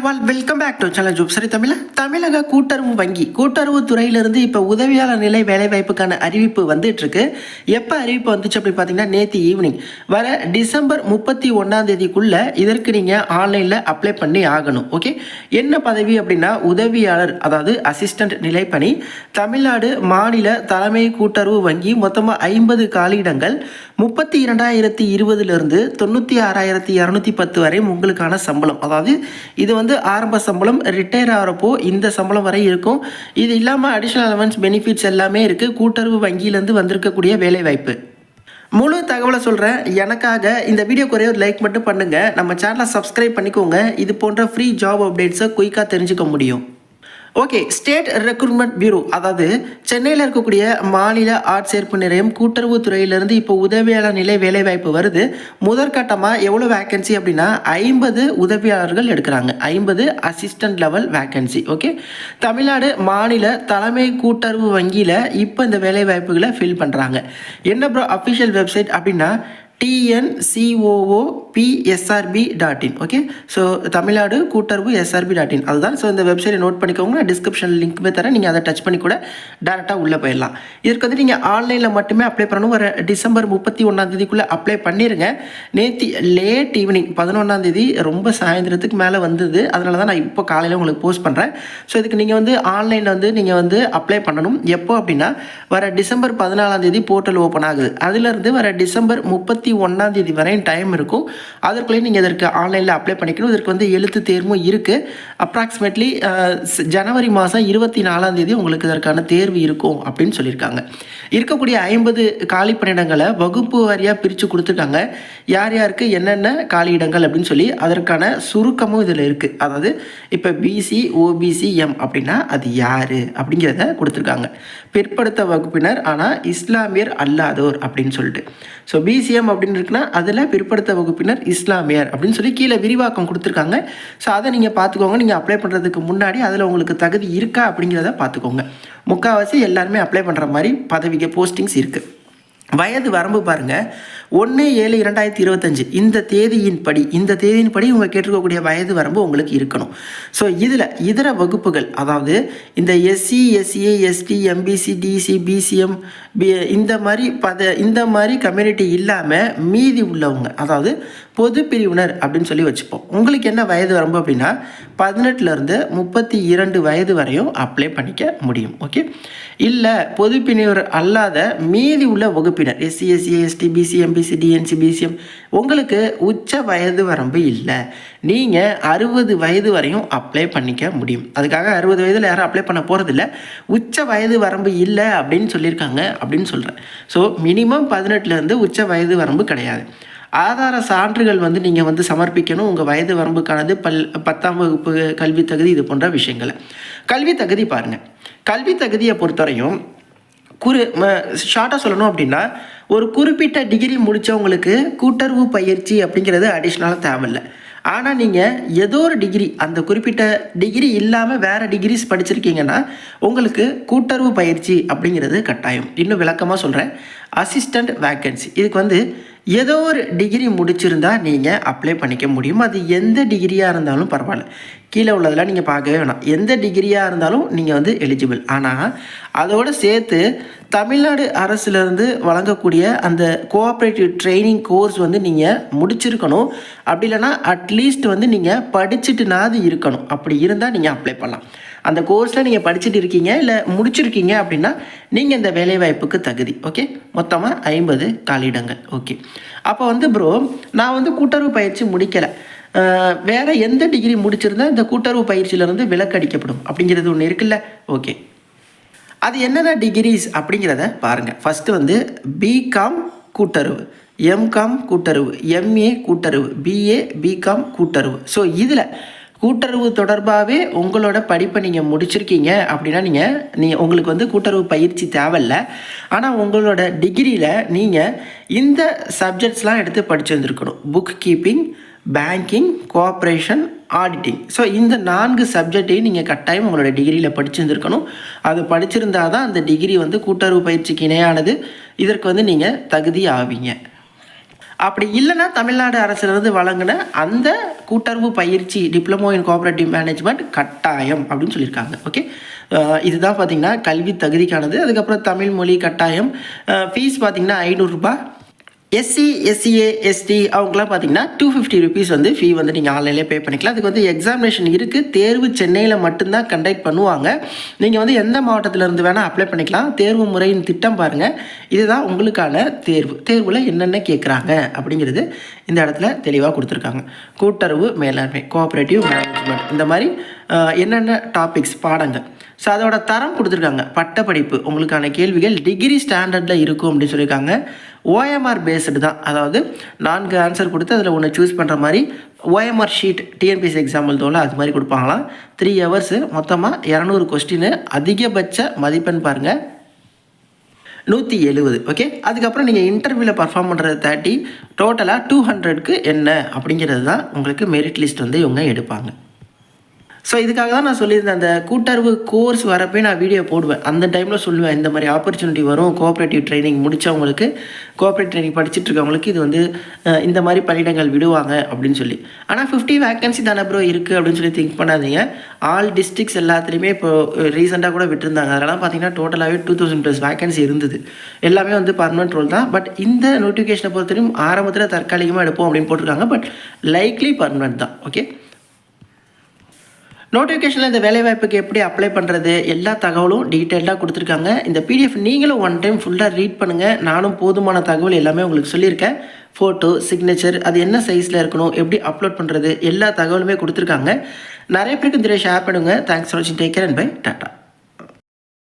All welcome back to channel ஜூப். சரி தமிழக கூட்டுறவு வங்கி கூட்டுறவு துறையிலிருந்து இப்போ உதவியாளர் நிலை வேலைவாய்ப்புக்கான அறிவிப்பு வந்துட்டு இருக்கு. எப்போ அறிவிப்பு வந்துச்சு அப்படி பார்த்தீங்கன்னா நேற்று ஈவினிங் வர டிசம்பர் 31 இதற்கு நீங்கள் ஆன்லைனில் அப்ளை பண்ணி ஆகணும். ஓகே, என்ன பதவி அப்படின்னா உதவியாளர், அதாவது அசிஸ்டன்ட் நிலைப்பணி, தமிழ்நாடு மாநில தலைமை கூட்டுறவு வங்கி. மொத்தமாக 50 காலியிடங்கள். 32,020 96,210 வரை உங்களுக்கான சம்பளம். அதாவது இது வந்து ஆரம்ப சம்பளம், ரிட்டையர் ஆகிறப்போ இந்த சம்பளம் வரை இருக்கும். இது இல்லாமல் அடிஷ்னல் அலவன்ஸ் பெனிஃபிட்ஸ் எல்லாமே இருக்குது. கூட்டுறவு வங்கியிலேருந்து வந்திருக்கக்கூடிய வேலைவாய்ப்பு. முழு தகவலை சொல்கிறேன். எனக்காக இந்த வீடியோக்கு ஒரே ஒரு லைக் மட்டும் பண்ணுங்கள். நம்ம சேனலை சப்ஸ்கிரைப் பண்ணிக்கோங்க. இது போன்ற ஃப்ரீ ஜாப் அப்டேட்ஸை குயிக்காக தெரிஞ்சுக்க முடியும். ஓகே, ஸ்டேட் ரெக்ரூட்மெண்ட் பியூரோ, அதாவது சென்னையில் இருக்கக்கூடிய மாநில ஆட்சேர்ப்பு நிலையம் கூட்டுறவு துறையிலிருந்து இப்போ உதவியாளர் நிலை வேலைவாய்ப்பு வருது. முதற்கட்டமாக எவ்வளோ வேக்கன்சி அப்படின்னா 50 உதவியாளர்கள் எடுக்கிறாங்க. 50 assistant level vacancy. Okay, Tamil Nadu மாநில தலைமை கூட்டுறவு வங்கியில் இப்போ இந்த வேலைவாய்ப்புகளை ஃபில் பண்ணுறாங்க. என்ன ப்ரோ அஃபிஷியல் வெப்சைட் அப்படின்னா TNCOOPSRB.in. ஓகே, ஸோ தமிழ்நாடு கூட்டுறவு SRB.in அதுதான். ஸோ இந்த வெப்சைட்டை நோட் பண்ணிக்கோங்க. நான் டிஸ்கிரிப்ஷன் லிங்க்குமே தரேன், நீங்கள் அதை டச் பண்ணி கூட டேரெக்டாக உள்ளே போயிடலாம். இதற்கு வந்து நீங்கள் ஆன்லைனில் மட்டுமே அப்ளை பண்ணணும். வர டிசம்பர் 31 அப்ளை பண்ணிடுங்க. நேற்று லேட் ஈவினிங் 11 ரொம்ப சாயந்தரத்துக்கு மேலே வந்தது. அதனால தான் நான் இப்போ காலையில் உங்களுக்கு போஸ்ட் பண்ணுறேன். ஸோ இதுக்கு நீங்கள் வந்து ஆன்லைனில் வந்து நீங்கள் வந்து அப்ளை பண்ணணும். எப்போ அப்படின்னா வர டிசம்பர் 14 போர்ட்டல் ஓப்பன் ஆகுது. அதிலிருந்து வர டிசம்பர் 31 வரையும் டைம் இருக்கும். அதற்குள்ளேயே நீங்கள் இதற்கு ஆன்லைனில் அப்ளை பண்ணிக்கணும். இதற்கு வந்து எழுத்து தேர்வும் இருக்குது. அப்ராக்சிமேட்லி ஜனவரி மாதம் 24 உங்களுக்கு இதற்கான தேர்வு இருக்கும் அப்படின்னு சொல்லியிருக்காங்க. இருக்கக்கூடிய 50 காலி பணியிடங்களை வகுப்பு வாரியாக பிரித்து கொடுத்துருக்காங்க. யார் யாருக்கு என்னென்ன காலியிடங்கள் அப்படின்னு சொல்லி அதற்கான சுருக்கமும் இதில் இருக்குது. அதாவது இப்போ பிசி ஓபிசி எம் அப்படின்னா அது யார் அப்படிங்கிறத கொடுத்துருக்காங்க. பிற்படுத்த வகுப்பினர் ஆனால் இஸ்லாமியர் அல்லாதோர் அப்படின்னு சொல்லிட்டு. ஸோ பிசிஎம் அப்படின்னு இருக்குன்னா அதில் பிற்படுத்த வகுப்பினர் இஸ்லாமியர் அப்படின்னு சொல்லி கீழே விரிவாக்கம் கொடுத்துருக்காங்க. ஸோ அதை நீங்கள் பார்த்துக்கோங்க. நீங்கள் அப்ளை பண்ணுறதுக்கு முன்னாடி அதில் உங்களுக்கு தகுதி இருக்கா அப்படிங்கிறத பார்த்துக்கோங்க. முக்கால்வாசி எல்லாருமே அப்ளை பண்ணுற மாதிரி பதவிக்கு போஸ்டிங்ஸ் இருக்குது. வயது வரம்பு பாருங்கள், 1/7/2025 இந்த தேதியின்படி உங்கள் கேட்டிருக்கக்கூடிய வயது வரம்பு உங்களுக்கு இருக்கணும். ஸோ இதில் இதர வகுப்புகள், அதாவது இந்த SC SCA ST MBC DC BCM இந்த மாதிரி கம்யூனிட்டி இல்லாமல் மீதி உள்ளவங்க, அதாவது பொது பிரிவினர் அப்படின்னு சொல்லி வச்சுப்போம். உங்களுக்கு என்ன வயது வரம்பு அப்படின்னா 18 32 வயது வரையும் அப்ளை பண்ணிக்க முடியும். ஓகே, இல்லை பொது பிரிவினர் அல்லாத மீதி உள்ள வகுப்பினர் SC SC ST BC MBC DNC BCM உங்களுக்கு உச்ச வயது வரம்பு இல்லை. நீங்கள் 60 வயது வரையும் அப்ளை பண்ணிக்க முடியும். அதுக்காக 60 வயதில் யாரும் அப்ளை பண்ண போகிறதில்ல. உச்ச வயது வரம்பு இல்லை அப்படின்னு சொல்லியிருக்காங்க அப்படின்னு சொல்கிறேன். ஸோ மினிமம் 18 உச்ச வயது வரம்பு கிடையாது. ஆதார சான்றுகள் வந்து நீங்கள் வந்து சமர்ப்பிக்கணும். உங்கள் வயது வரம்புக்கானது 10ஆம் வகுப்பு கல்வி தகுதி, இது போன்ற விஷயங்களை. கல்வி தகுதி பாருங்கள். கல்வி தகுதியை பொறுத்தவரையும் ஷார்ட்டாக சொல்லணும் அப்படின்னா ஒரு குறிப்பிட்ட டிகிரி முடித்தவங்களுக்கு கூட்டுறவு பயிற்சி அப்படிங்கிறது அடிஷ்னலாக தேவையில்லை. ஆனால் நீங்கள் ஏதோ ஒரு டிகிரி, அந்த குறிப்பிட்ட டிகிரி இல்லாமல் வேறு டிகிரிஸ் படிச்சிருக்கீங்கன்னா உங்களுக்கு கூட்டுறவு பயிற்சி அப்படிங்கிறது கட்டாயம். இன்னும் விளக்கமாக சொல்கிறேன். அசிஸ்டண்ட் வேக்கன்சி, இதுக்கு வந்து ஏதோ ஒரு டிகிரி முடிச்சிருந்தா நீங்கள் அப்ளை பண்ணிக்க முடியும். அது எந்த டிகிரியாக இருந்தாலும் பரவாயில்ல. கீழே உள்ளதெல்லாம் நீங்கள் பார்க்கவே வேணாம். எந்த டிகிரியாக இருந்தாலும் நீங்கள் வந்து எலிஜிபிள். ஆனால் அதோடு சேர்த்து தமிழ்நாடு அரசுலேருந்து வழங்கக்கூடிய அந்த கோஆப்ரேட்டிவ் ட்ரைனிங் கோர்ஸ் வந்து நீங்கள் முடிச்சிருக்கணும். அப்படி இல்லைனா அட்லீஸ்ட் வந்து நீங்கள் படிச்சுட்டுனாது இருக்கணும். அப்படி இருந்தால் நீங்கள் அப்ளை பண்ணலாம். அந்த கோர்ஸில் நீங்கள் படிச்சுட்டு இருக்கீங்க இல்லை முடிச்சிருக்கீங்க அப்படின்னா நீங்கள் இந்த வேலைவாய்ப்புக்கு தகுதி. ஓகே, மொத்தமாக 50 காலியிடங்கள். ஓகே, அப்போ வந்து ப்ரோ நான் வந்து கூட்டுறவு பயிற்சி முடிக்கலை, வேறு எந்த டிகிரி முடிச்சிருந்தால் இந்த கூட்டுறவு பயிற்சியிலேருந்து விலக்கடிக்கப்படும் அப்படிங்கிறது ஒன்று இருக்குல்ல. ஓகே, அது என்னென்ன டிகிரிஸ் அப்படிங்கிறத பாருங்கள். ஃபஸ்ட்டு வந்து பிகாம் கூட்டுறவு, எம்காம் கூட்டுறவு, எம்ஏ கூட்டுறவு, பிஏ பிகாம் கூட்டுறவு. ஸோ இதில் கூட்டுறவு தொடர்பாகவே உங்களோட படிப்பை நீங்கள் முடிச்சிருக்கீங்க அப்படின்னா நீங்கள் உங்களுக்கு வந்து கூட்டுறவு பயிற்சி தேவையில்லை. ஆனால் உங்களோட டிகிரியில் நீங்கள் இந்த சப்ஜெக்ட்ஸ்லாம் எடுத்து படிச்சிருந்துருக்கணும். Book keeping, banking, cooperation, auditing. So இந்த 4 சப்ஜெக்டையும் நீங்கள் கட்டாயம் உங்களோட டிகிரியில் படிச்சிருந்துருக்கணும். அது படிச்சிருந்தால் தான் அந்த டிகிரி வந்து கூட்டுறவு பயிற்சிக்கு இணையானது. இதற்கு வந்து நீங்கள் தகுதி ஆவீங்க. அப்படி இல்லைன்னா தமிழ்நாடு அரசிலிருந்து வழங்கின அந்த கூட்டுறவு பயிற்சி டிப்ளமோ இன் கோஆபரேட்டிவ் மேனேஜ்மெண்ட் கட்டாயம் அப்படின்னு சொல்லியிருக்காங்க. ஓகே, இதுதான் பார்த்தீங்கன்னா கல்வி தகுதிக்கானது. அதுக்கப்புறம் தமிழ் மொழி கட்டாயம். ஃபீஸ் பார்த்தீங்கன்னா ரூ. 500. எஸ்சி, எஸ்சிஏ, எஸ்டி அவங்களாம் பார்த்தீங்கன்னா ₹250 வந்து ஃபீ வந்து நீங்கள் ஆன்லைன்லேயே பே பண்ணிக்கலாம். அதுக்கு வந்து எக்ஸாமினேஷன் இருக்குது. தேர்வு சென்னையில் மட்டும்தான் கண்டக்ட் பண்ணுவாங்க. நீங்கள் வந்து எந்த மாவட்டத்திலேருந்து வேணால் அப்ளை பண்ணிக்கலாம். தேர்வு முறையின் திட்டம் பாருங்கள். இதுதான் உங்களுக்கான தேர்வில் என்னென்ன கேட்குறாங்க அப்படிங்கிறது இந்த இடத்துல தெளிவாக கொடுத்துருக்காங்க. கூட்டுறவு மேலாண்மை, கோஆபரேட்டிவ் மேனேஜ்மெண்ட், இந்த மாதிரி என்னென்ன டாபிக்ஸ் பாடங்கள். ஸோ அதோட தரம் கொடுத்துருக்காங்க. பட்டப்படிப்பு உங்களுக்கான கேள்விகள் டிகிரி ஸ்டாண்டர்டில் இருக்கும் அப்படின்னு சொல்லியிருக்காங்க. OMR பேஸ்டு தான், அதாவது 4 ஆன்சர் கொடுத்து அதில் ஒன்று சூஸ் பண்ணுற மாதிரி OMR ஷீட் டிஎன்பிஎஸ்சி எக்ஸாம்பிள் தோல அது மாதிரி கொடுப்பாங்களாம். 3 hours, மொத்தமாக 200 கொஸ்டின், அதிகபட்ச மதிப்பெண் பாருங்கள் 170. ஓகே, அதுக்கப்புறம் நீங்கள் இன்டர்வியூவில் பர்ஃபார்ம் பண்ணுறது 30, டோட்டலாக 200க்கு என்ன அப்படிங்கிறது தான் உங்களுக்கு மெரிட் லிஸ்ட் வந்து இவங்க எடுப்பாங்க. ஸோ இதுக்காக தான் நான் சொல்லியிருந்தேன், அந்த கூட்டுறவு கோர்ஸ் வரப்போ நான் வீடியோ போடுவேன். அந்த டைமில் சொல்லுவேன் இந்த மாதிரி ஆப்பர்ச்சுனிட்டி வரும். கோஆப்ரேட்டிவ் ட்ரைனிங் முடித்தவங்களுக்கு, கோஆப்ரேட்டிவ் ட்ரைனிங் படிச்சுட்டு இருக்கவங்களுக்கு இது வந்து இந்த மாதிரி பணியிடங்கள் விடுவாங்க அப்படின்னு சொல்லி. ஆனால் 50 வேக்கன்சி தானே ப்ரோ இருக்குது அப்படின்னு சொல்லி திங்க் பண்ணாதீங்க. ஆல் டிஸ்ட்ரிக்ஸ் எல்லாத்துலேயுமே இப்போ ரீசெண்டாக கூட விட்டுருந்தாங்க. அதெல்லாம் பார்த்தீங்கன்னா டோட்டலாகவே 2000+ வேக்கன்சி இருந்தது. எல்லாமே வந்து பர்மனெண்ட் ரோல் தான். பட் இந்த நோட்டிஃபிகேஷனை பொறுத்தவரையும் ஆரம்பத்தில் தற்காலிகமாக எடுப்போம் அப்படின்னு போட்டிருக்காங்க. பட் லைக்லி பர்மனெண்ட் தான். ஓகே, நோட்டிஃபிகேஷனில் இந்த வேலைவாய்ப்புக்கு எப்படி அப்ளை பண்ணுறது எல்லா தகவலும் டீட்டெயில்டாக கொடுத்துருக்காங்க. இந்த PDF நீங்களும் ஒன் டைம் ஃபுல்லாக ரீட் பண்ணுங்கள். நானும் போதுமான தகவல் எல்லாமே உங்களுக்கு சொல்லியிருக்கேன். ஃபோட்டோ, சிக்னேச்சர், அது என்ன சைஸில் இருக்கணும், எப்படி அப்லோட் பண்ணுறது, எல்லா தகவலுமே கொடுத்துருக்காங்க. நிறைய பேருக்கு இந்த ஷேர் பண்ணுங்கள். தேங்க்ஸ் ஃபார் வாட்சிங். Take care and bye. Tata.